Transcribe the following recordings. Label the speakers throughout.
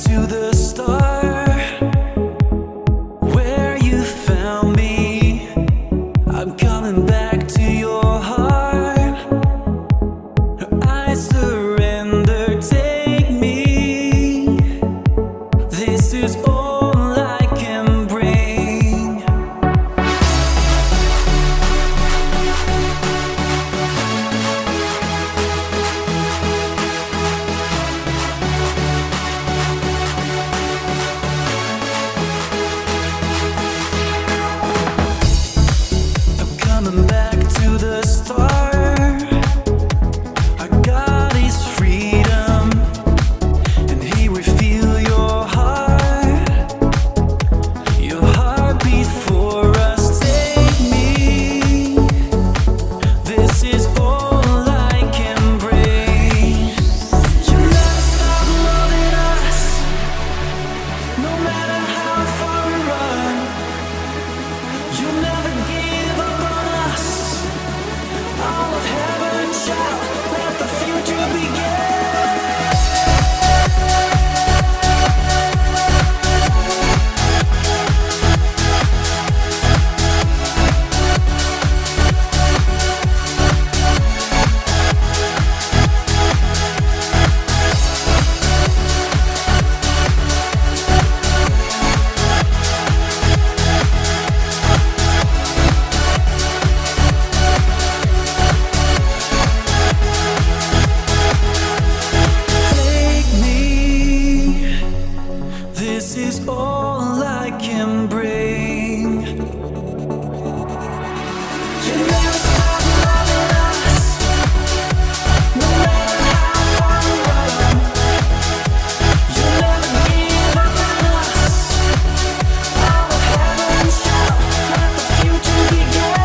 Speaker 1: to the start where you found me. I'm coming back to your heart. I surrender, take me. This is all I can bring. I'm coming back to the start. Our God is freedom, and He will feel your heart. Your heartbeat for us, take me. This is all I can bring. You never stop loving us, no matter how far we run. You'll never give up on us. All of heaven shall let the future begin. Take me. This is all I can bring. You never stop loving us, no matter how far we run. You'll never give up on us. All of heaven shall let the future begin.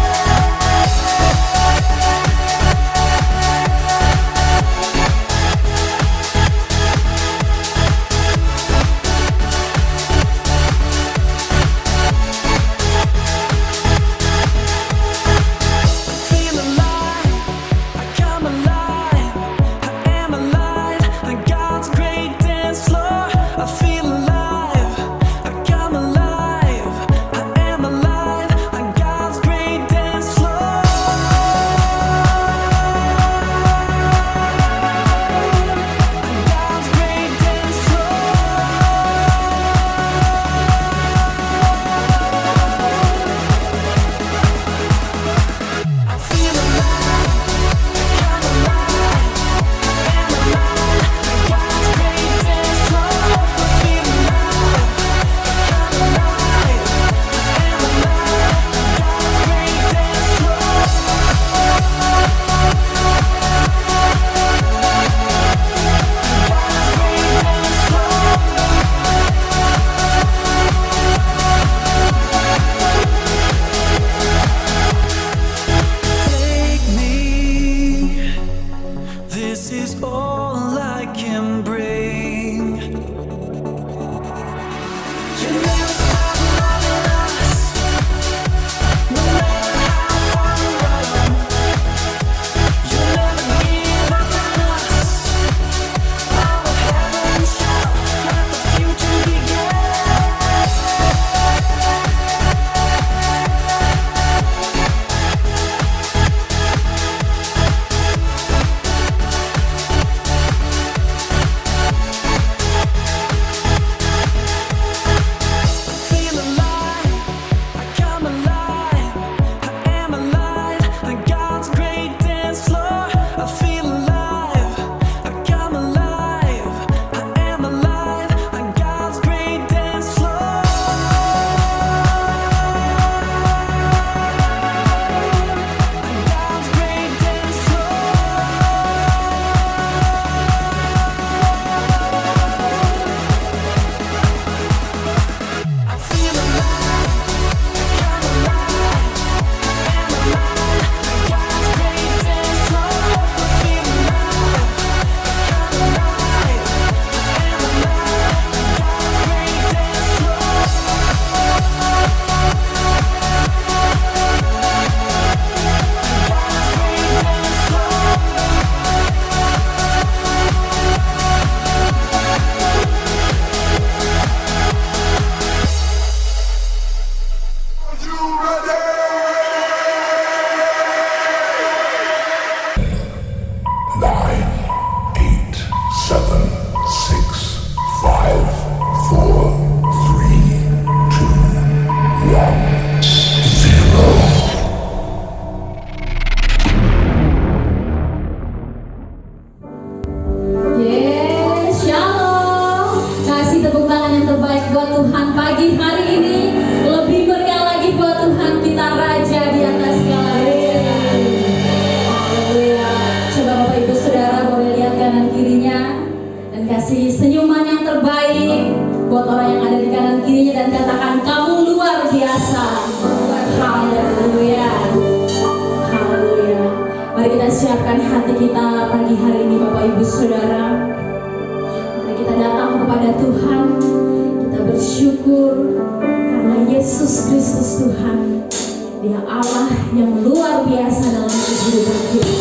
Speaker 1: Feel alive, I come alive, I am alive on God's great dance floor. I feel alive, I come alive, I am alive on God's great dance floor. On God's great dance floor. I feel alive, come alive, am alive on God's great dance floor. I feel alive, come alive, am alive on God's great dance floor. God's great dance floor. Take me. This is all I can bring. You never stop loving us, no matter how far we run. You'll never give up on us. All of heaven shall let the future begin.
Speaker 2: Tuhan pagi hari ini. Lebih meriah lagi buat Tuhan kita Raja di atas segala raja. Haleluya. Coba Bapak Ibu Saudara boleh lihat kanan kirinya dan kasih senyuman yang terbaik buat orang yang ada di kanan kirinya dan katakan kamu luar biasa. Haleluya. Haleluya. Mari kita siapkan hati kita pagi hari ini Bapak Ibu Saudara. Mari kita datang kepada Tuhan. Kita bersyukur karena Yesus Kristus Tuhan. Dia Allah yang luar biasa dalam kehidupan kita.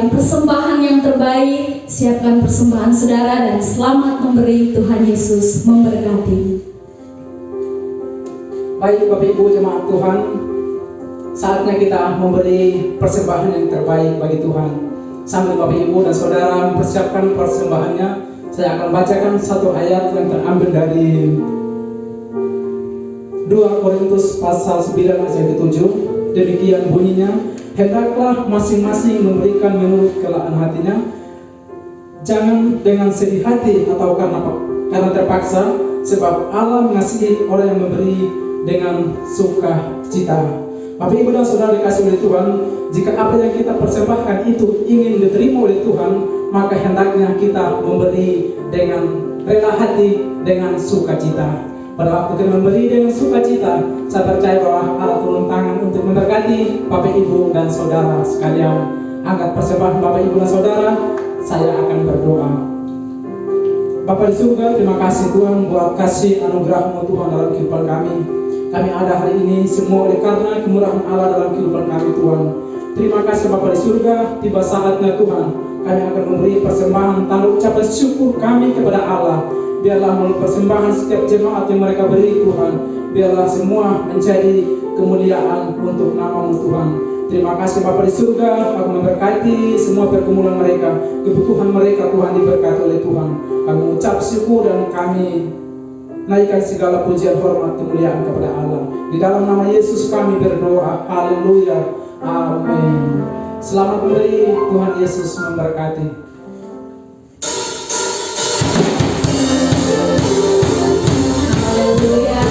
Speaker 2: siapkan persembahan yang terbaik, siapkan persembahan saudara, dan selamat memberi. Tuhan Yesus memberkati.
Speaker 3: Baik Bapak Ibu jemaat Tuhan, saatnya kita memberi persembahan yang terbaik bagi Tuhan. Sambil Bapak Ibu dan Saudara mempersiapkan persembahannya, saya akan bacakan satu ayat yang terambil dari 2 Korintus pasal 9 ayat 7. Demikian bunyinya, hendaklah masing-masing memberikan menurut kelaan hatinya, jangan dengan sedih hati atau karena terpaksa, sebab Allah mengasihi orang yang memberi dengan sukacita. Bapak Ibu dan Saudara dikasih oleh Tuhan, jika apa yang kita persembahkan itu ingin diterima oleh Tuhan, maka hendaknya kita memberi dengan rela hati, dengan sukacita. Pada waktu kita memberi dengan sukacita, saya percaya bahwa Allah turun tangan untuk memberkati Bapak Ibu dan Saudara sekalian. Angkat persembahan Bapak Ibu dan Saudara, saya akan berdoa. Bapa di surga, terima kasih Tuhan buat kasih anugerah-Mu Tuhan dalam kehidupan kami. Kami ada hari ini semua oleh karena kemurahan Allah dalam kehidupan kami Tuhan. Terima kasih Bapa di surga, tiba saatnya Tuhan kami akan memberi persembahan tanda ucapan syukur kami kepada Allah. Biarlah melalui persembahan setiap jemaat yang mereka beri Tuhan, biarlah semua menjadi kemuliaan untuk nama-Mu Tuhan. Terima kasih Bapa di surga, aku memberkati semua pergumulan mereka, kebutuhan mereka Tuhan diberkati oleh Tuhan. Kami mengucap syukur dan kami naikkan segala pujian, hormat, kemuliaan kepada Allah. Di dalam nama Yesus kami berdoa. Haleluya. Amin. Selamat memberi. Tuhan Yesus memberkati.
Speaker 2: Haleluya.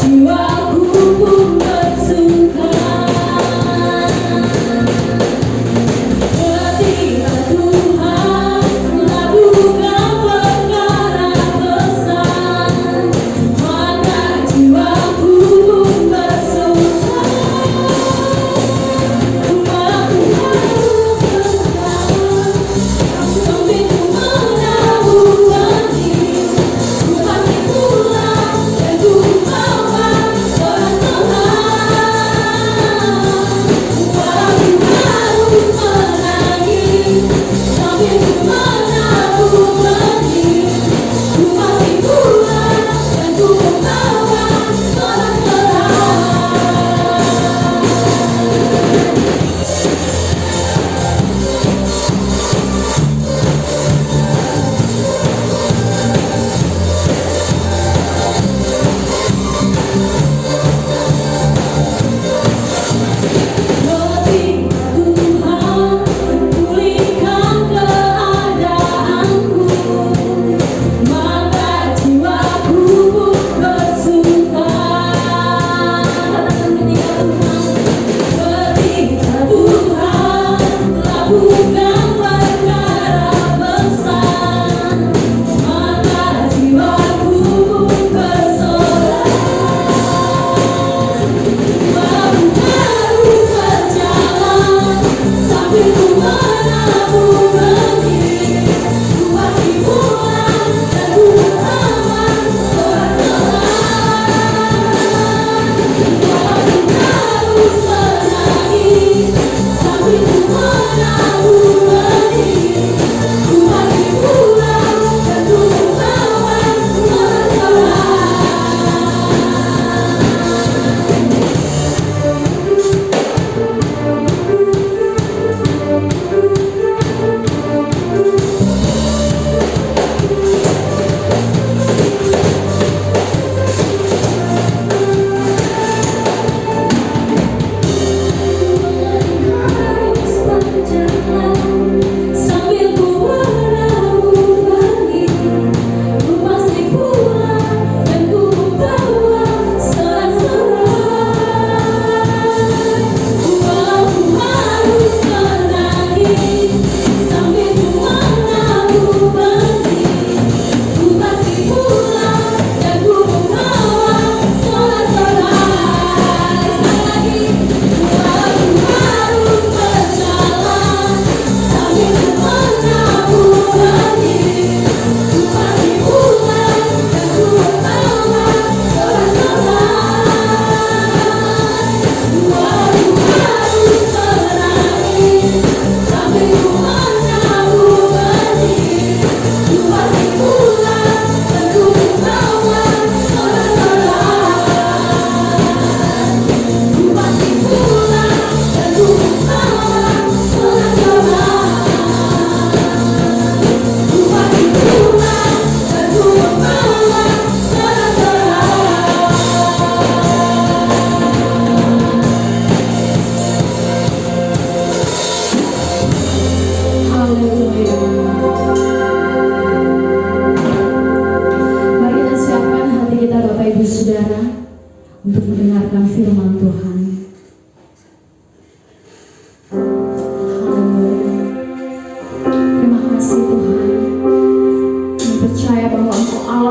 Speaker 2: Jiwaku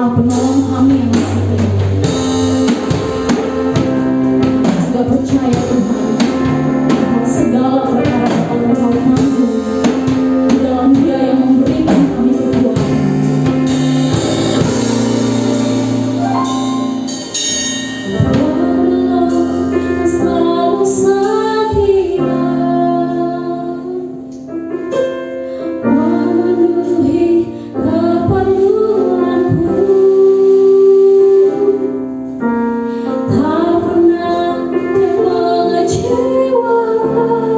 Speaker 2: Engkaulah penolong kami yang setia. Juga percaya Tuhan, bahwa segala perkara dapat Engkau tanggung di dalam Dia yang memberikan kami kekuatan. Selalu setia memenuhi keperluanku, tak pernah Dia mengecewakan.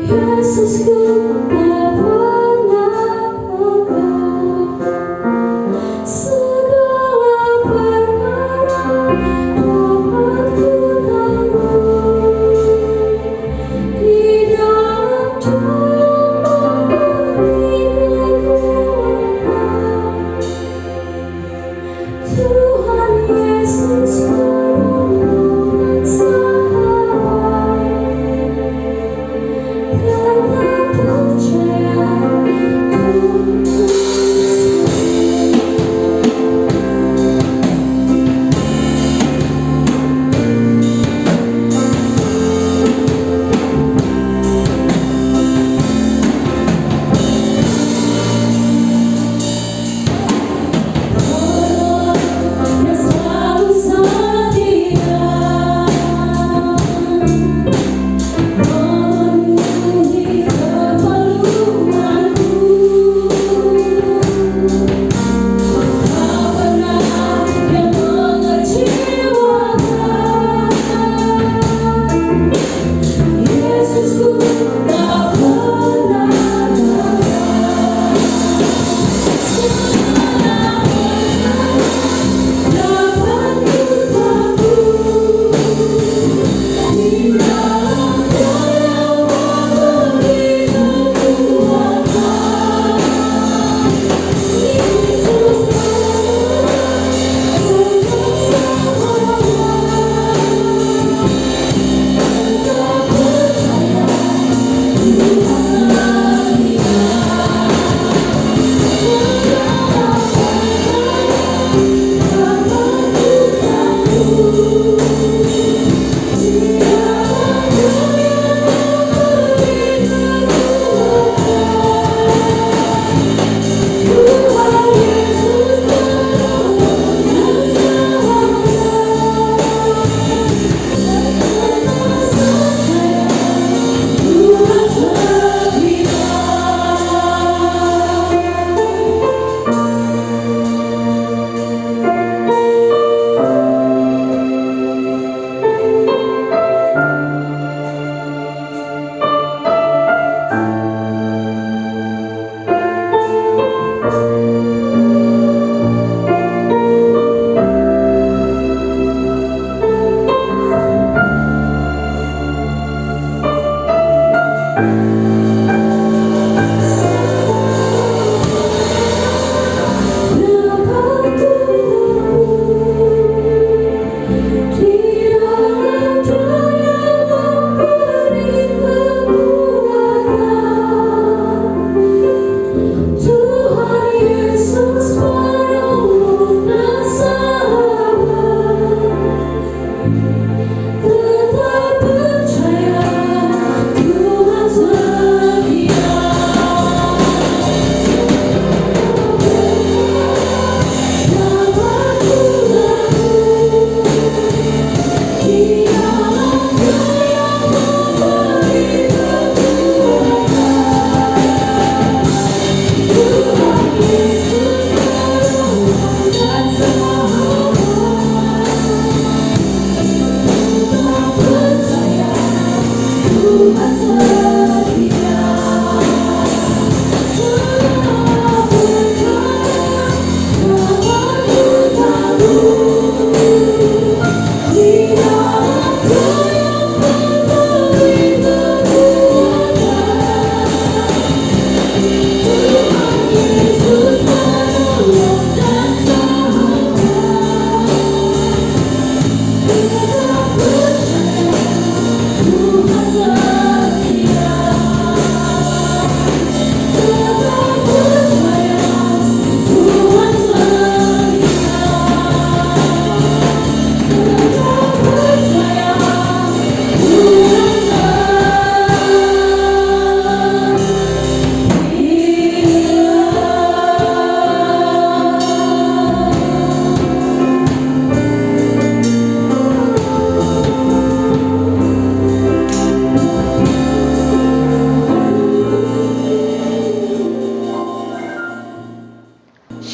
Speaker 2: Yesusku tak pernah gagal. Segala perkara dapat ku tanggung di dalam Dia yang memberi kekuatan. Tuhan Yesus menolong saya, tetap percaya Tuhan. Dia selalu setia memenuhi keperluanku, tak pernah Dia mengecewakan. Yesusku tak pernah gagal. Dapat ku tanggung di dalam Dia yang memberi kekuatan. Yesus Tuhan setia.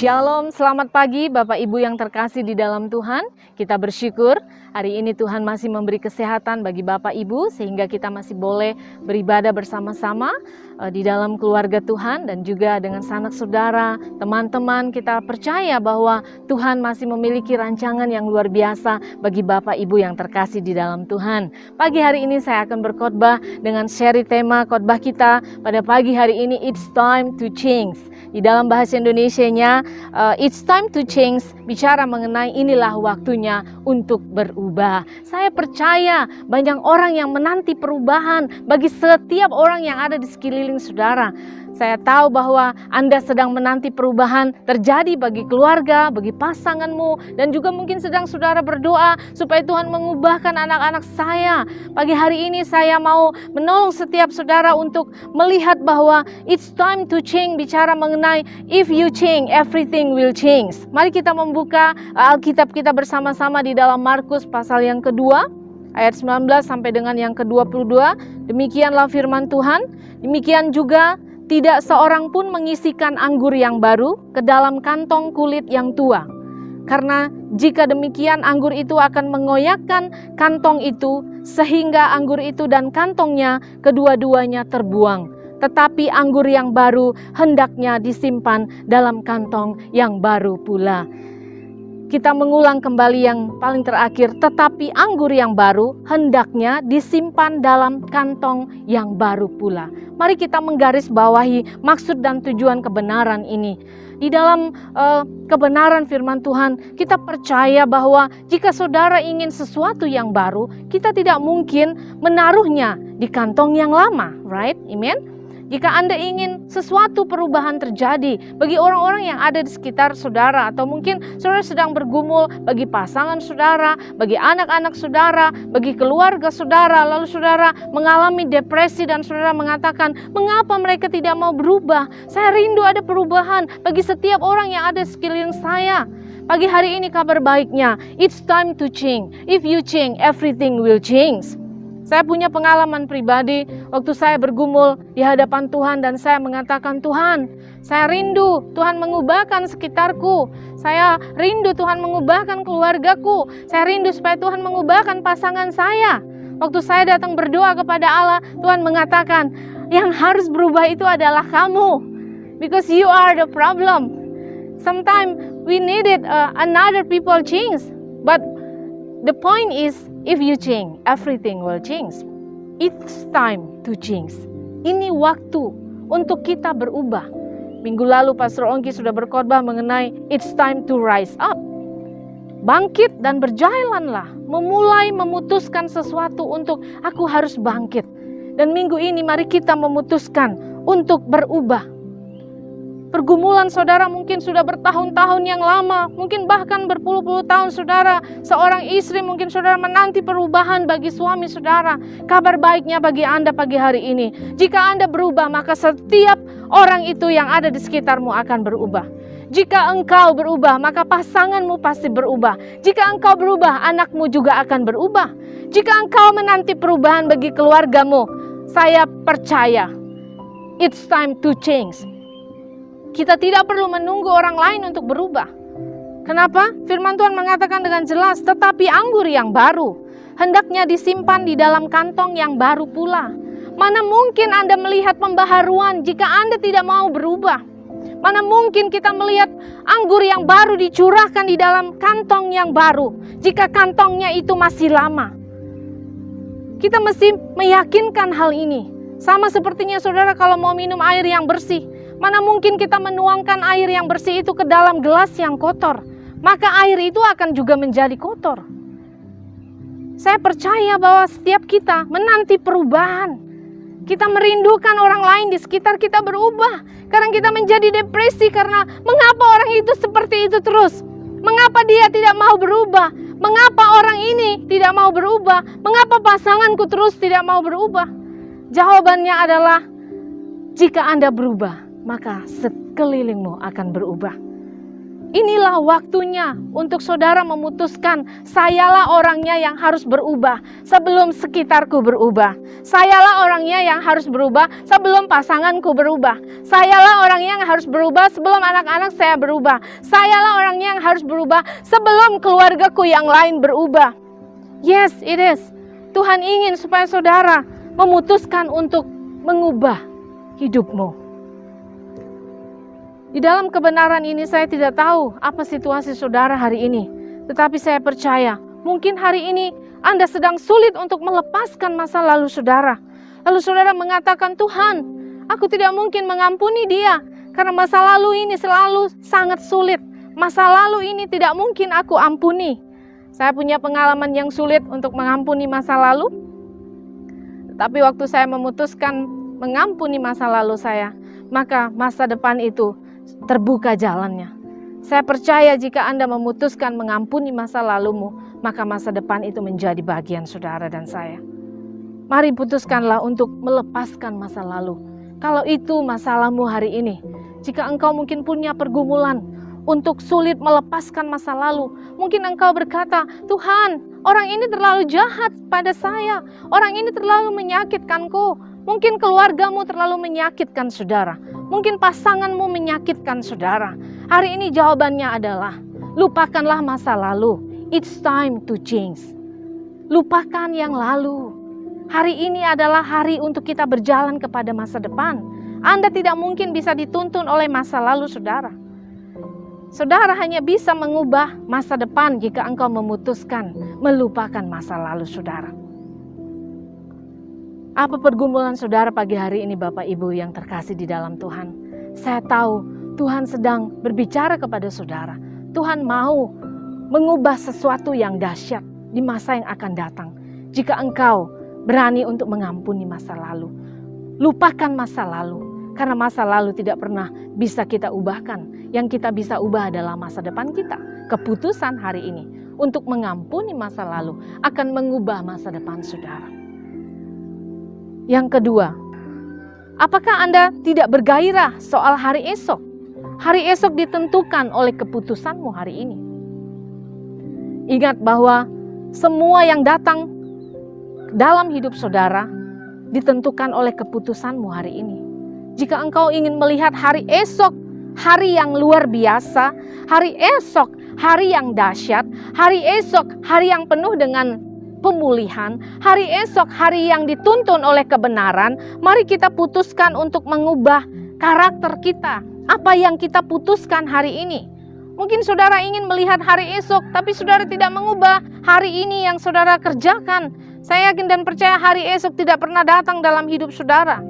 Speaker 4: Shalom, selamat pagi Bapak Ibu yang terkasih di dalam Tuhan. Kita bersyukur hari ini Tuhan masih memberi kesehatan bagi Bapak Ibu sehingga kita masih boleh beribadah bersama-sama di dalam keluarga Tuhan dan juga dengan sanak saudara, teman-teman. Kita percaya bahwa Tuhan masih memiliki rancangan yang luar biasa bagi Bapak Ibu yang terkasih di dalam Tuhan. Pagi hari ini saya akan berkhotbah dengan seri tema khotbah kita pada pagi hari ini, It's Time to Change. Di dalam bahasa Indonesianya, it's time to change, bicara mengenai inilah waktunya untuk berubah. Saya percaya banyak orang yang menanti perubahan bagi setiap orang yang ada di sekeliling saudara. Saya tahu bahwa Anda sedang menanti perubahan terjadi bagi keluarga, bagi pasanganmu, dan juga mungkin sedang saudara berdoa supaya Tuhan mengubahkan anak-anak saya. Pagi hari ini saya mau menolong setiap saudara untuk melihat bahwa it's time to change, bicara mengenai if you change, everything will change. Mari kita membuka Alkitab kita bersama-sama di dalam Markus pasal yang kedua, ayat 19 sampai dengan yang ke-22. Demikianlah firman Tuhan. Demikian juga tidak seorang pun mengisikan anggur yang baru ke dalam kantong kulit yang tua. Karena jika demikian anggur itu akan mengoyakkan kantong itu sehingga anggur itu dan kantongnya kedua-duanya terbuang. Tetapi anggur yang baru hendaknya disimpan dalam kantong yang baru pula. Kita mengulang kembali yang paling terakhir, tetapi anggur yang baru hendaknya disimpan dalam kantong yang baru pula. Mari kita menggarisbawahi maksud dan tujuan kebenaran ini. Di dalam kebenaran firman Tuhan, kita percaya bahwa jika saudara ingin sesuatu yang baru, kita tidak mungkin menaruhnya di kantong yang lama, right? Amen? Jika Anda ingin sesuatu perubahan terjadi bagi orang-orang yang ada di sekitar saudara, atau mungkin saudara sedang bergumul bagi pasangan saudara, bagi anak-anak saudara, bagi keluarga saudara, lalu saudara mengalami depresi dan saudara mengatakan, mengapa mereka tidak mau berubah? Saya rindu ada perubahan bagi setiap orang yang ada di sekeliling saya. Pagi hari ini kabar baiknya, it's time to change. If you change, everything will change. Saya punya pengalaman pribadi waktu saya bergumul di hadapan Tuhan dan saya mengatakan, Tuhan, saya rindu Tuhan mengubahkan sekitarku. Saya rindu Tuhan mengubahkan keluargaku. Saya rindu supaya Tuhan mengubahkan pasangan saya. Waktu saya datang berdoa kepada Allah, Tuhan mengatakan, yang harus berubah itu adalah kamu. Because you are the problem. Sometimes we needed another people change. But the point is, if you change, everything will change. It's time to change. Ini waktu untuk kita berubah. Minggu lalu Pastor Ongki sudah berkhotbah mengenai it's time to rise up. Bangkit dan berjalanlah. Memulai memutuskan sesuatu untuk aku harus bangkit. Dan minggu ini mari kita memutuskan untuk berubah. Pergumulan saudara mungkin sudah bertahun-tahun yang lama, mungkin bahkan berpuluh-puluh tahun saudara. Seorang istri mungkin saudara menanti perubahan bagi suami saudara. Kabar baiknya bagi Anda pagi hari ini, jika Anda berubah maka setiap orang itu yang ada di sekitarmu akan berubah. Jika engkau berubah maka pasanganmu pasti berubah. Jika engkau berubah anakmu juga akan berubah. Jika engkau menanti perubahan bagi keluargamu, saya percaya it's time to change. Kita tidak perlu menunggu orang lain untuk berubah. Kenapa? Firman Tuhan mengatakan dengan jelas, tetapi anggur yang baru hendaknya disimpan di dalam kantong yang baru pula. Mana mungkin Anda melihat pembaharuan jika Anda tidak mau berubah? Mana mungkin kita melihat anggur yang baru dicurahkan di dalam kantong yang baru jika kantongnya itu masih lama? Kita mesti meyakinkan hal ini. Sama sepertinya saudara kalau mau minum air yang bersih. Mana mungkin kita menuangkan air yang bersih itu ke dalam gelas yang kotor. Maka air itu akan juga menjadi kotor. Saya percaya bahwa setiap kita menanti perubahan. Kita merindukan orang lain di sekitar kita berubah. Karena kita menjadi depresi karena mengapa orang itu seperti itu terus? Mengapa dia tidak mau berubah? Mengapa orang ini tidak mau berubah? Mengapa pasanganku terus tidak mau berubah? Jawabannya adalah jika Anda berubah, maka sekelilingmu akan berubah. Inilah waktunya untuk saudara memutuskan, sayalah orangnya yang harus berubah sebelum sekitarku berubah. Sayalah orangnya yang harus berubah sebelum pasanganku berubah. Sayalah orangnya yang harus berubah sebelum anak-anak saya berubah. Sayalah orangnya yang harus berubah sebelum keluargaku yang lain berubah. Yes, it is. Tuhan ingin supaya saudara memutuskan untuk mengubah hidupmu. Di dalam kebenaran ini saya tidak tahu apa situasi saudara hari ini. Tetapi saya percaya mungkin hari ini Anda sedang sulit untuk melepaskan masa lalu saudara. Lalu saudara mengatakan, Tuhan, aku tidak mungkin mengampuni dia. Karena masa lalu ini selalu sangat sulit. Masa lalu ini tidak mungkin aku ampuni. Saya punya pengalaman yang sulit untuk mengampuni masa lalu. Tetapi waktu saya memutuskan mengampuni masa lalu saya, maka masa depan itu terbuka jalannya. Saya percaya jika Anda memutuskan mengampuni masa lalumu, maka masa depan itu menjadi bagian saudara dan saya. Mari putuskanlah untuk melepaskan masa lalu. Kalau itu masalahmu hari ini, jika engkau mungkin punya pergumulan untuk sulit melepaskan masa lalu, mungkin engkau berkata, Tuhan, orang ini terlalu jahat pada saya, orang ini terlalu menyakitkanku. Mungkin keluargamu terlalu menyakitkan saudara. Mungkin pasanganmu menyakitkan saudara. Hari ini jawabannya adalah, lupakanlah masa lalu. It's time to change. Lupakan yang lalu. Hari ini adalah hari untuk kita berjalan kepada masa depan. Anda tidak mungkin bisa dituntun oleh masa lalu saudara. Saudara hanya bisa mengubah masa depan jika engkau memutuskan melupakan masa lalu saudara. Apa pergumulan saudara pagi hari ini Bapak Ibu yang terkasih di dalam Tuhan? Saya tahu Tuhan sedang berbicara kepada saudara. Tuhan mau mengubah sesuatu yang dahsyat di masa yang akan datang. Jika engkau berani untuk mengampuni masa lalu. Lupakan masa lalu. Karena masa lalu tidak pernah bisa kita ubahkan. Yang kita bisa ubah adalah masa depan kita. Keputusan hari ini untuk mengampuni masa lalu akan mengubah masa depan saudara. Yang kedua, apakah Anda tidak bergairah soal hari esok? Hari esok ditentukan oleh keputusanmu hari ini. Ingat bahwa semua yang datang dalam hidup saudara ditentukan oleh keputusanmu hari ini. Jika engkau ingin melihat hari esok, hari yang luar biasa, hari esok, hari yang dahsyat, hari esok, hari yang penuh dengan pemulihan, hari esok, hari yang dituntun oleh kebenaran, mari kita putuskan untuk mengubah karakter kita. Apa yang kita putuskan hari ini? Mungkin saudara ingin melihat hari esok, tapi saudara tidak mengubah hari ini yang saudara kerjakan. Saya yakin dan percaya hari esok tidak pernah datang dalam hidup saudara.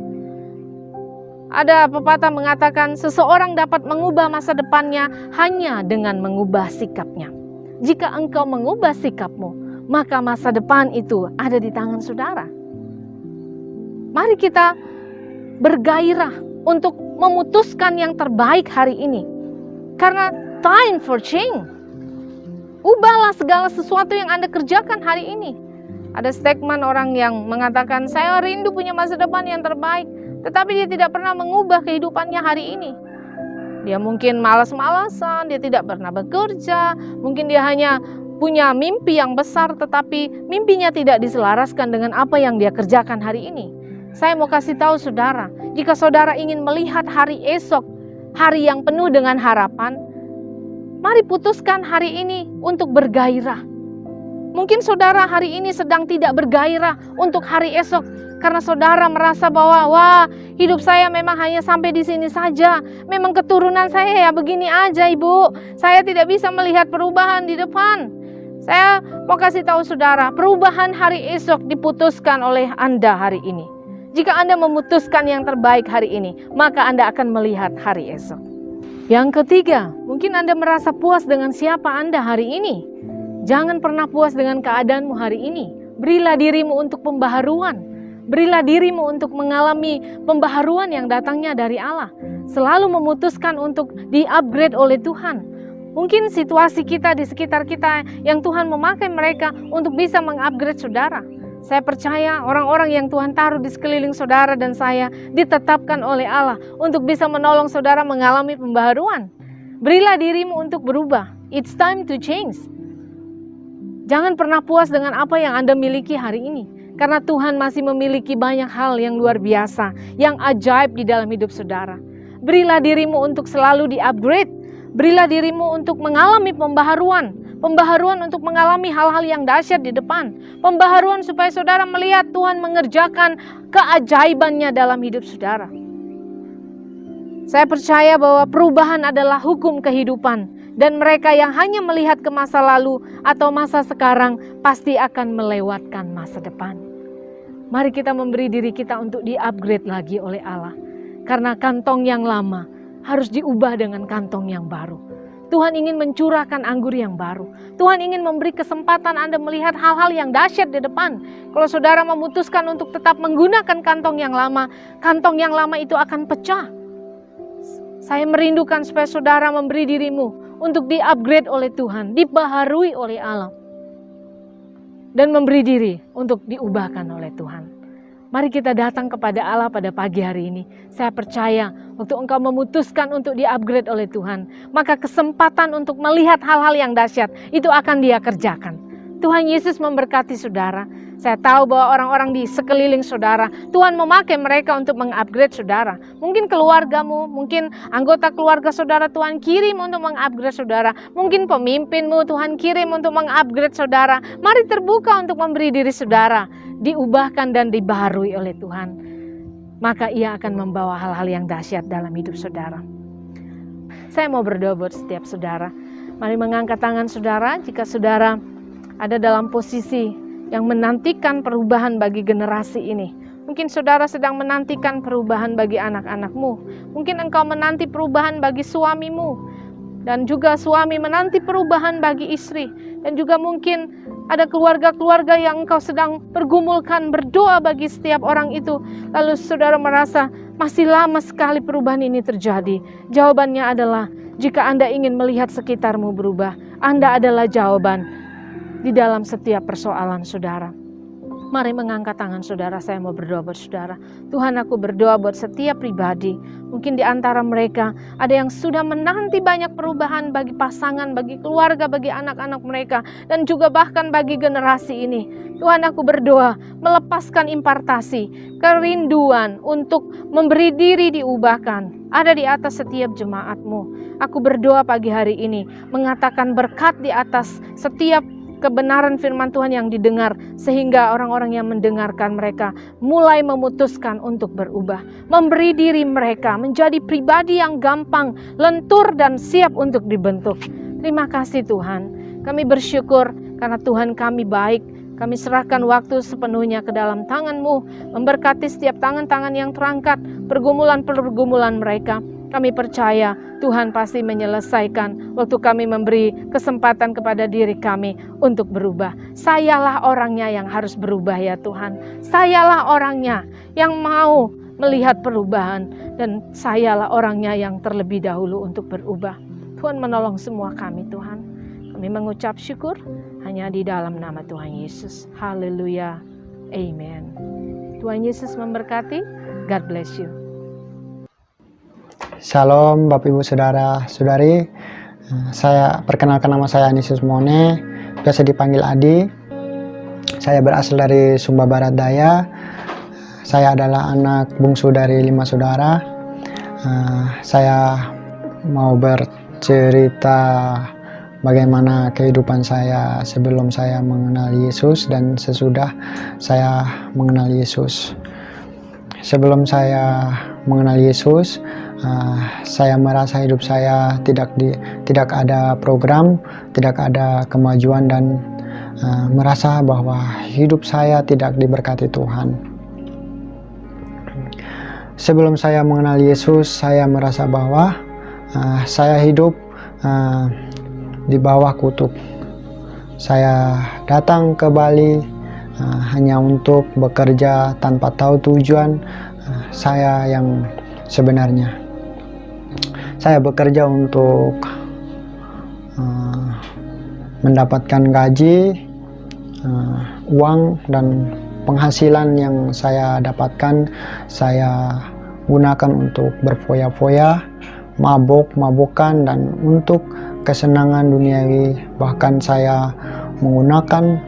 Speaker 4: Ada pepatah mengatakan seseorang dapat mengubah masa depannya hanya dengan mengubah sikapnya. Jika engkau mengubah sikapmu, maka masa depan itu ada di tangan saudara. Mari kita bergairah untuk memutuskan yang terbaik hari ini. Karena time for change. Ubahlah segala sesuatu yang Anda kerjakan hari ini. Ada statement orang yang mengatakan, saya rindu punya masa depan yang terbaik. Tetapi dia tidak pernah mengubah kehidupannya hari ini. Dia mungkin malas-malasan, dia tidak pernah bekerja. Mungkin dia hanya punya mimpi yang besar, tetapi mimpinya tidak diselaraskan dengan apa yang dia kerjakan hari ini. Saya mau kasih tahu saudara, jika saudara ingin melihat hari esok, hari yang penuh dengan harapan, mari putuskan hari ini untuk bergairah. Mungkin saudara hari ini sedang tidak bergairah untuk hari esok, karena saudara merasa bahwa, wah, hidup saya memang hanya sampai di sini saja. Memang keturunan saya ya begini aja, Ibu. Saya tidak bisa melihat perubahan di depan. Saya mau kasih tahu saudara, perubahan hari esok diputuskan oleh Anda hari ini. Jika Anda memutuskan yang terbaik hari ini, maka Anda akan melihat hari esok. Yang ketiga, mungkin Anda merasa puas dengan siapa Anda hari ini. Jangan pernah puas dengan keadaanmu hari ini. Berilah dirimu untuk pembaharuan. Berilah dirimu untuk mengalami pembaharuan yang datangnya dari Allah. Selalu memutuskan untuk di-upgrade oleh Tuhan. Mungkin situasi kita di sekitar kita yang Tuhan memakai mereka untuk bisa mengupgrade saudara. Saya percaya orang-orang yang Tuhan taruh di sekeliling saudara dan saya ditetapkan oleh Allah untuk bisa menolong saudara mengalami pembaharuan. Berilah dirimu untuk berubah. It's time to change. Jangan pernah puas dengan apa yang Anda miliki hari ini. Karena Tuhan masih memiliki banyak hal yang luar biasa, yang ajaib di dalam hidup saudara. Berilah dirimu untuk selalu di-upgrade. Berilah dirimu untuk mengalami pembaharuan. Pembaharuan untuk mengalami hal-hal yang dahsyat di depan. Pembaharuan supaya saudara melihat Tuhan mengerjakan keajaibannya dalam hidup saudara. Saya percaya bahwa perubahan adalah hukum kehidupan. Dan mereka yang hanya melihat ke masa lalu atau masa sekarang pasti akan melewatkan masa depan. Mari kita memberi diri kita untuk di-upgrade lagi oleh Allah. Karena kantong yang lama harus diubah dengan kantong yang baru. Tuhan ingin mencurahkan anggur yang baru. Tuhan ingin memberi kesempatan Anda melihat hal-hal yang dahsyat di depan. Kalau saudara memutuskan untuk tetap menggunakan kantong yang lama itu akan pecah. Saya merindukan supaya saudara memberi dirimu untuk di-upgrade oleh Tuhan, dibaharui oleh Allah. Dan memberi diri untuk diubahkan oleh Tuhan. Mari kita datang kepada Allah pada pagi hari ini. Saya percaya waktu engkau memutuskan untuk di-upgrade oleh Tuhan, maka kesempatan untuk melihat hal-hal yang dahsyat itu akan Dia kerjakan. Tuhan Yesus memberkati saudara. Saya tahu bahwa orang-orang di sekeliling saudara, Tuhan memakai mereka untuk meng-upgrade saudara. Mungkin keluargamu, mungkin anggota keluarga saudara Tuhan kirim untuk meng-upgrade saudara. Mungkin pemimpinmu Tuhan kirim untuk meng-upgrade saudara. Mari terbuka untuk memberi diri saudara, diubahkan dan dibaharui oleh Tuhan. Maka Ia akan membawa hal-hal yang dahsyat dalam hidup saudara. Saya mau berdoa buat setiap saudara. Mari mengangkat tangan saudara jika saudara ada dalam posisi yang menantikan perubahan bagi generasi ini. Mungkin saudara sedang menantikan perubahan bagi anak-anakmu. Mungkin engkau menanti perubahan bagi suamimu. Dan juga suami menanti perubahan bagi istri. Dan juga mungkin ada keluarga-keluarga yang engkau sedang pergumulkan, berdoa bagi setiap orang itu. Lalu saudara merasa masih lama sekali perubahan ini terjadi. Jawabannya adalah, jika Anda ingin melihat sekitarmu berubah, Anda adalah jawaban di dalam setiap persoalan saudara. Mari mengangkat tangan saudara, saya mau berdoa buat saudara. Tuhan, aku berdoa buat setiap pribadi. Mungkin di antara mereka ada yang sudah menanti banyak perubahan bagi pasangan, bagi keluarga, bagi anak-anak mereka, dan juga bahkan bagi generasi ini. Tuhan, aku berdoa melepaskan impartasi, kerinduan untuk memberi diri diubahkan ada di atas setiap jemaatmu. Aku berdoa pagi hari ini mengatakan berkat di atas setiap kebenaran firman Tuhan yang didengar, sehingga orang-orang yang mendengarkan mereka mulai memutuskan untuk berubah, memberi diri mereka menjadi pribadi yang gampang, lentur dan siap untuk dibentuk. Terima kasih Tuhan, kami bersyukur karena Tuhan kami baik. Kami serahkan waktu sepenuhnya ke dalam tangan-Mu, memberkati setiap tangan-tangan yang terangkat, pergumulan-pergumulan mereka. Kami percaya Tuhan pasti menyelesaikan waktu kami memberi kesempatan kepada diri kami untuk berubah. Sayalah orangnya yang harus berubah ya Tuhan. Sayalah orangnya yang mau melihat perubahan. Dan sayalah orangnya yang terlebih dahulu untuk berubah. Tuhan menolong semua kami Tuhan. Kami mengucap syukur hanya di dalam nama Tuhan Yesus. Haleluya. Amen. Tuhan Yesus memberkati. God bless you.
Speaker 5: Shalom Bapak Ibu Saudara Saudari. Saya perkenalkan, nama saya Anisius Mone, biasa dipanggil Adi. Saya berasal dari Sumba Barat Daya. Saya adalah anak bungsu dari 5 saudara. Saya mau bercerita bagaimana kehidupan saya sebelum saya mengenal Yesus dan sesudah saya mengenal Yesus. Sebelum saya mengenal Yesus, saya merasa hidup saya tidak ada program, tidak ada kemajuan, dan merasa bahwa hidup saya tidak diberkati Tuhan. Sebelum saya mengenal Yesus, saya merasa bahwa saya hidup di bawah kutuk. Saya datang ke Bali hanya untuk bekerja tanpa tahu tujuan saya yang sebenarnya. Saya bekerja untuk mendapatkan gaji, uang, dan penghasilan yang saya dapatkan saya gunakan untuk berfoya-foya, mabuk-mabukan dan untuk kesenangan duniawi. Bahkan saya menggunakan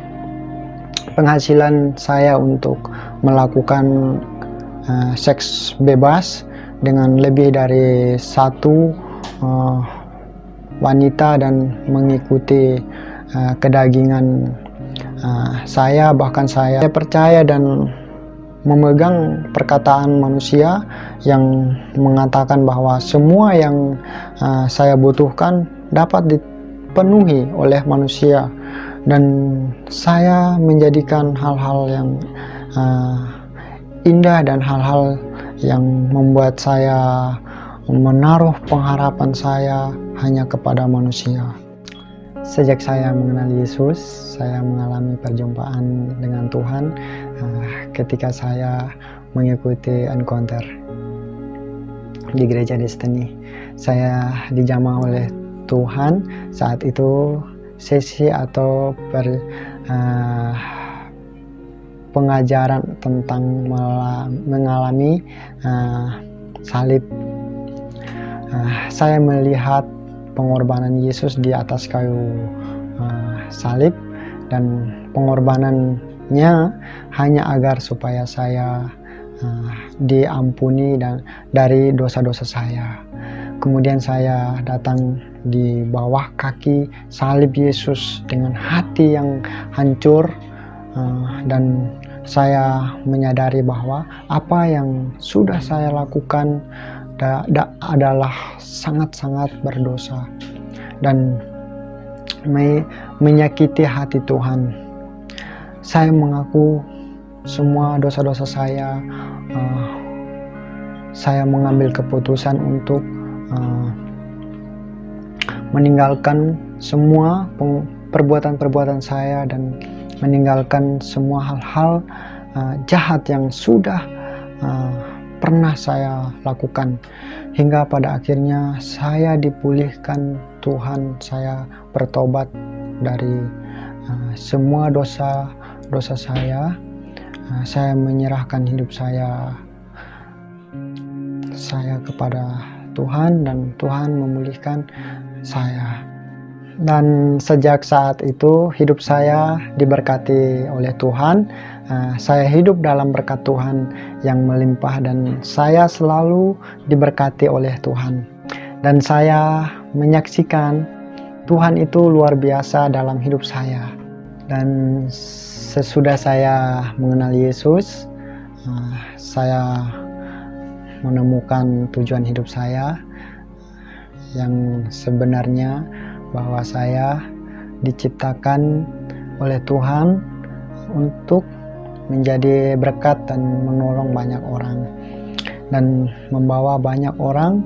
Speaker 5: penghasilan saya untuk melakukan seks bebas dengan lebih dari satu wanita dan mengikuti kedagingan saya. Bahkan saya percaya dan memegang perkataan manusia yang mengatakan bahwa semua yang saya butuhkan dapat dipenuhi oleh manusia, dan saya menjadikan hal-hal yang indah dan hal-hal yang membuat saya menaruh pengharapan saya hanya kepada manusia. Sejak saya mengenal Yesus, saya mengalami perjumpaan dengan Tuhan ketika saya mengikuti encounter di gereja Destiny. Saya dijamah oleh Tuhan. Saat itu sesi atau pengajaran tentang mengalami salib. Saya melihat pengorbanan Yesus di atas kayu salib, dan pengorbanannya hanya agar supaya saya diampuni dan dari dosa-dosa saya. Kemudian saya datang di bawah kaki salib Yesus dengan hati yang hancur, dan saya menyadari bahwa apa yang sudah saya lakukan adalah sangat-sangat berdosa dan menyakiti hati Tuhan. Saya mengaku semua dosa-dosa saya. Saya mengambil keputusan untuk meninggalkan semua perbuatan-perbuatan saya dan meninggalkan semua hal-hal jahat yang sudah pernah saya lakukan, hingga pada akhirnya saya dipulihkan Tuhan. Saya bertobat dari semua dosa saya. Saya menyerahkan hidup saya kepada Tuhan, dan Tuhan memulihkan saya. Dan sejak saat itu hidup saya diberkati oleh Tuhan. Saya hidup dalam berkat Tuhan yang melimpah, dan saya selalu diberkati oleh Tuhan. Dan saya menyaksikan Tuhan itu luar biasa dalam hidup saya. Dan sesudah saya mengenal Yesus, saya menemukan tujuan hidup saya yang sebenarnya, bahwa saya diciptakan oleh Tuhan untuk menjadi berkat dan menolong banyak orang, dan membawa banyak orang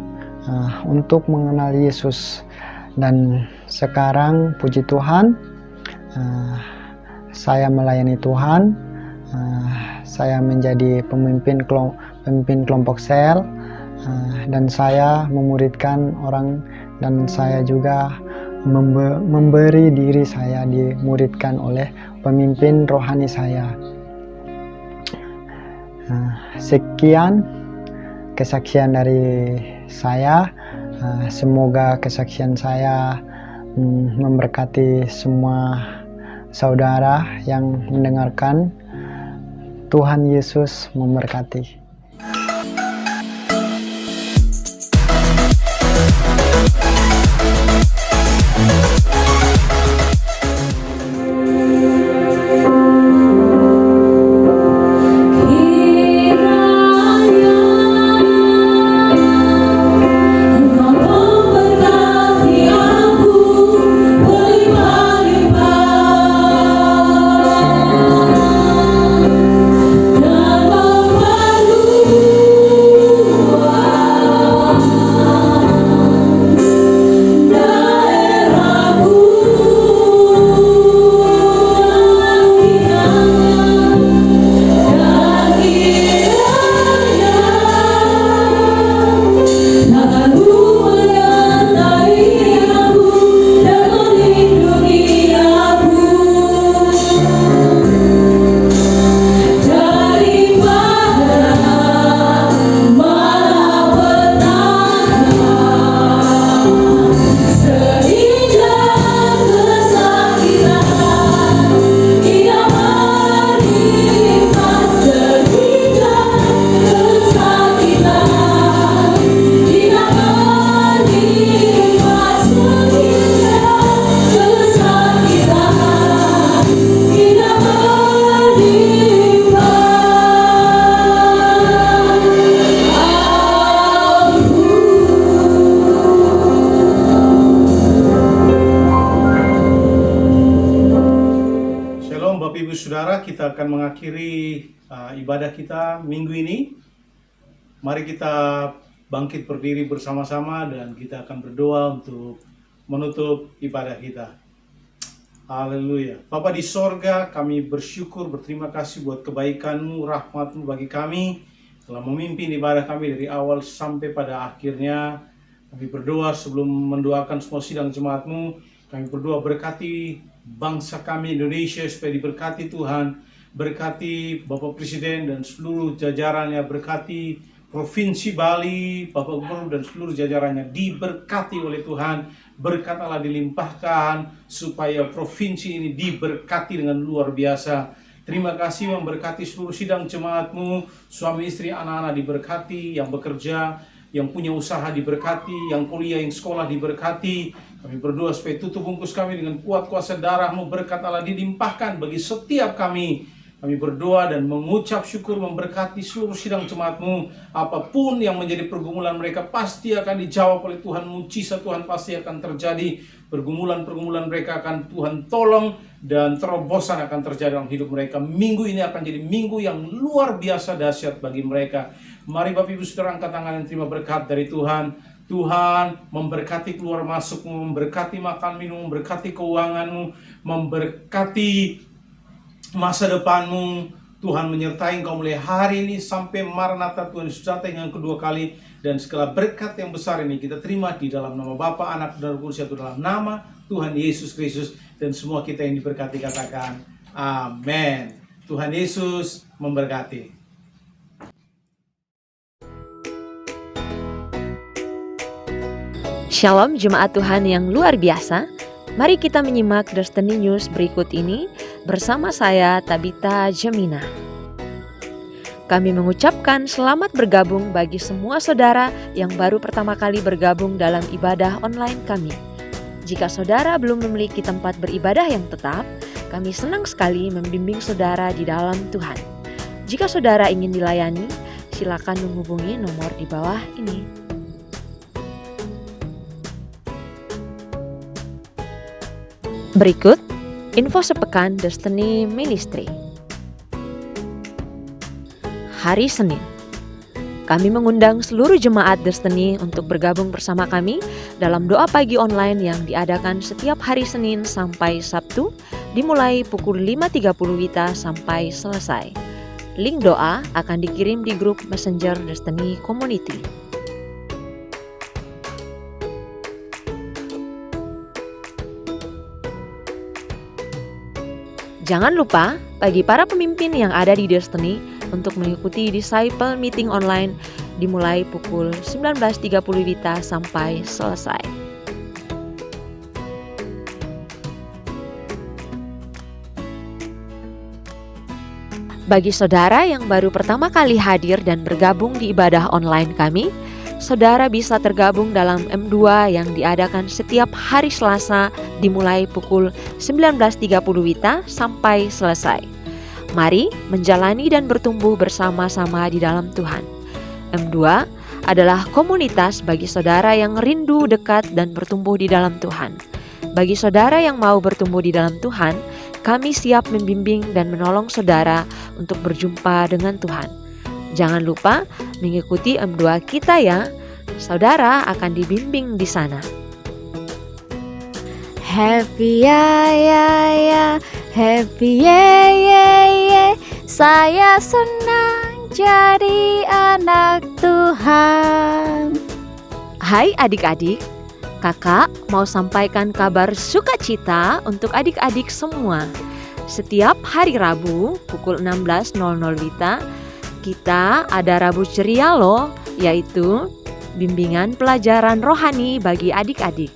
Speaker 5: untuk mengenal Yesus. Dan sekarang puji Tuhan, saya melayani Tuhan. Saya menjadi pemimpin kelompok sel, dan saya memuridkan orang, dan saya juga memberi diri saya dimuridkan oleh pemimpin rohani saya. Sekian kesaksian dari saya. Semoga kesaksian saya memberkati semua saudara yang mendengarkan. Tuhan Yesus memberkati.
Speaker 1: Dan memperlukan
Speaker 6: Saudara, kita akan mengakhiri ibadah kita minggu ini. Mari kita bangkit berdiri bersama-sama dan kita akan berdoa untuk menutup ibadah kita. Haleluya. Bapa di sorga, kami bersyukur, berterima kasih buat kebaikan-Mu, rahmat-Mu bagi kami, telah memimpin ibadah kami dari awal sampai pada akhirnya. Kami berdoa sebelum mendoakan semua sidang jemaat-Mu, kami berdoa berkati bangsa kami Indonesia supaya diberkati Tuhan, berkati Bapak Presiden dan seluruh jajarannya, berkati Provinsi Bali, Bapak Gubernur dan seluruh jajarannya diberkati oleh Tuhan. Berkat Allah dilimpahkan supaya provinsi ini diberkati dengan luar biasa. Terima kasih memberkati seluruh sidang jemaat-Mu, suami istri anak-anak diberkati, yang bekerja, yang punya usaha diberkati, yang kuliah, yang sekolah diberkati. Kami berdoa supaya tutup bungkus kami dengan kuat kuasa darah-Mu, berkat Allah dilimpahkan bagi setiap kami. Kami berdoa dan mengucap syukur memberkati seluruh sidang jemaat-Mu. Apapun yang menjadi pergumulan mereka pasti akan dijawab oleh Tuhan. Mujizat Tuhan pasti akan terjadi. Pergumulan-pergumulan mereka akan Tuhan tolong dan terobosan akan terjadi dalam hidup mereka. Minggu ini akan jadi minggu yang luar biasa dahsyat bagi mereka. Mari Bapak Ibu Saudara angkat tangan dan terima berkat dari Tuhan. Tuhan memberkati keluar masuk-Mu, memberkati makan minum, memberkati keuangan-Mu, memberkati masa depan-Mu. Tuhan menyertai engkau mulai hari ini sampai Maranatha, Tuhan Yesus datang yang kedua kali. Dan segala berkat yang besar ini kita terima di dalam nama Bapa, Anak, dan Roh Kudus, dalam nama Tuhan Yesus Kristus. Dan semua kita yang diberkati katakan amin. Tuhan Yesus memberkati.
Speaker 7: Shalom jemaat Tuhan yang luar biasa. Mari kita menyimak Destiny News berikut ini bersama saya Tabita Jemina. Kami mengucapkan selamat bergabung bagi semua saudara yang baru pertama kali bergabung dalam ibadah online kami. Jika saudara belum memiliki tempat beribadah yang tetap, kami senang sekali membimbing saudara di dalam Tuhan. Jika saudara ingin dilayani, silakan menghubungi nomor di bawah ini. Berikut info sepekan Destiny Ministry. Hari Senin, kami mengundang seluruh jemaat Destiny untuk bergabung bersama kami dalam doa pagi online yang diadakan setiap hari Senin sampai Sabtu, dimulai pukul 5.30 WITA sampai selesai. Link doa akan dikirim di grup Messenger Destiny Community. Jangan lupa bagi para pemimpin yang ada di Destiny untuk mengikuti Disciple Meeting online dimulai pukul 19.30 WITA sampai selesai. Bagi saudara yang baru pertama kali hadir dan bergabung di ibadah online kami, saudara bisa tergabung dalam M2 yang diadakan setiap hari Selasa dimulai pukul 19.30 WITA sampai selesai. Mari menjalani dan bertumbuh bersama-sama di dalam Tuhan. M2 adalah komunitas bagi saudara yang rindu dekat dan bertumbuh di dalam Tuhan. Bagi saudara yang mau bertumbuh di dalam Tuhan, kami siap membimbing dan menolong saudara untuk berjumpa dengan Tuhan. Jangan lupa mengikuti M2 kita ya. Saudara akan dibimbing di sana.
Speaker 8: Happy ya, happy yeah. Saya senang jadi anak Tuhan.
Speaker 7: Hai adik-adik, kakak mau sampaikan kabar sukacita untuk adik-adik semua. Setiap hari Rabu pukul 16.00 WITA, kita ada Rabu Ceria loh, yaitu bimbingan pelajaran rohani bagi adik-adik.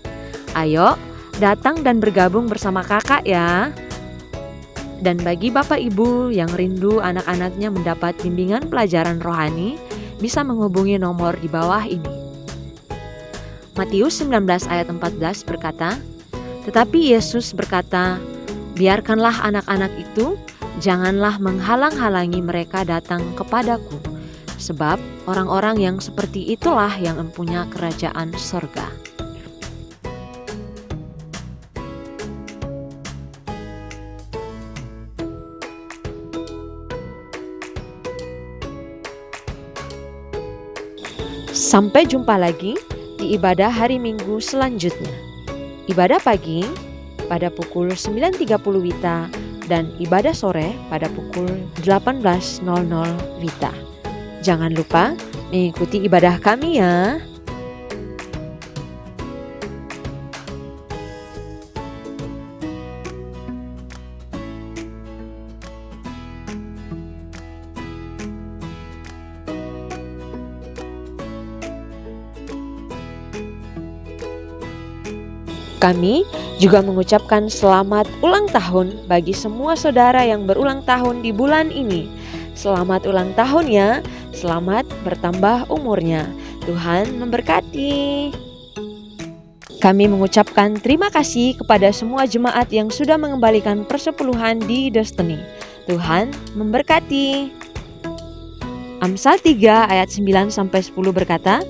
Speaker 7: Ayo, datang dan bergabung bersama kakak ya. Dan bagi Bapak Ibu yang rindu anak-anaknya mendapat bimbingan pelajaran rohani, bisa menghubungi nomor di bawah ini. Matius 19 ayat 14 berkata, "Tetapi Yesus berkata, biarkanlah anak-anak itu, janganlah menghalang-halangi mereka datang kepadaku, sebab orang-orang yang seperti itulah yang empunya kerajaan sorga." Sampai jumpa lagi di ibadah hari Minggu selanjutnya. Ibadah pagi pada pukul 9.30 WITA dan ibadah sore pada pukul 18.00 WITA. Jangan lupa mengikuti ibadah kami ya. Kami juga mengucapkan selamat ulang tahun bagi semua saudara yang berulang tahun di bulan ini. Selamat ulang tahun ya, selamat bertambah umurnya. Tuhan memberkati. Kami mengucapkan terima kasih kepada semua jemaat yang sudah mengembalikan persepuluhan di Destiny. Tuhan memberkati. Amsal 3 ayat 9-10 berkata,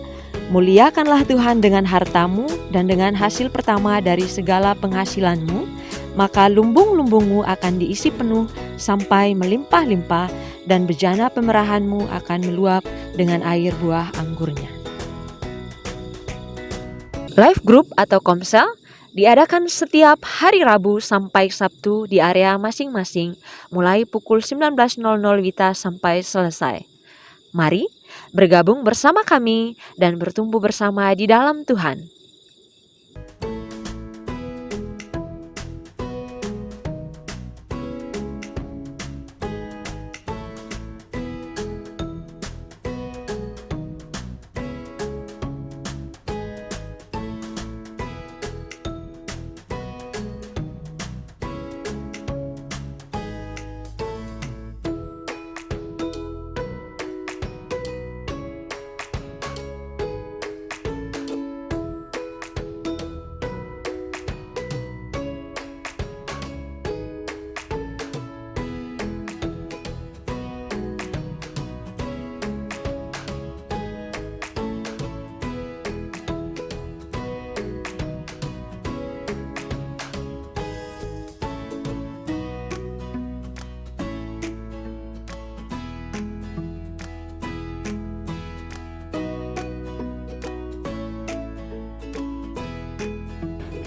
Speaker 7: "Muliakanlah Tuhan dengan hartamu dan dengan hasil pertama dari segala penghasilanmu, maka lumbung-lumbungmu akan diisi penuh sampai melimpah-limpah dan bejana pemerahanmu akan meluap dengan air buah anggurnya." Life Group atau Komsel diadakan setiap hari Rabu sampai Sabtu di area masing-masing mulai pukul 19.00 WITA sampai selesai. Mari bergabung bersama kami dan bertumbuh bersama di dalam Tuhan.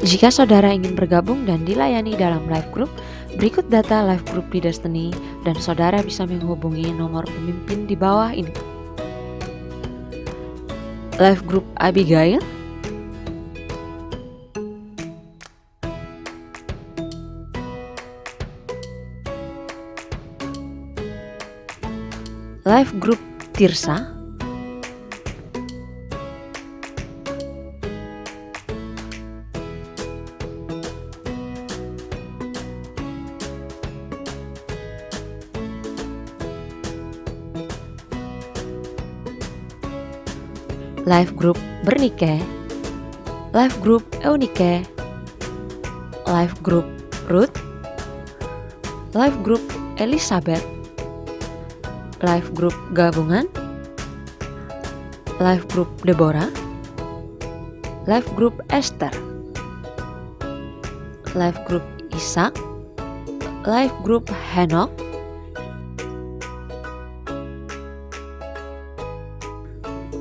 Speaker 7: Jika saudara ingin bergabung dan dilayani dalam Life Group, berikut data Life Group di Destiny dan saudara bisa menghubungi nomor pemimpin di bawah ini. Life Group Abigail, Life Group Tirsa, Life Group Bernike, Life Group Eunike, Life Group Ruth, Life Group Elizabeth, Life Group Gabungan, Life Group Deborah, Life Group Esther, Life Group Ishak, Life Group Henok,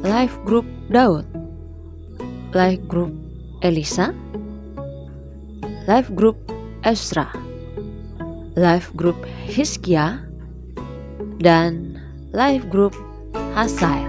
Speaker 7: Life Group Daud, Life Group Elisa, Life Group Ezra, Life Group Hizkia, dan Life Group Hasael.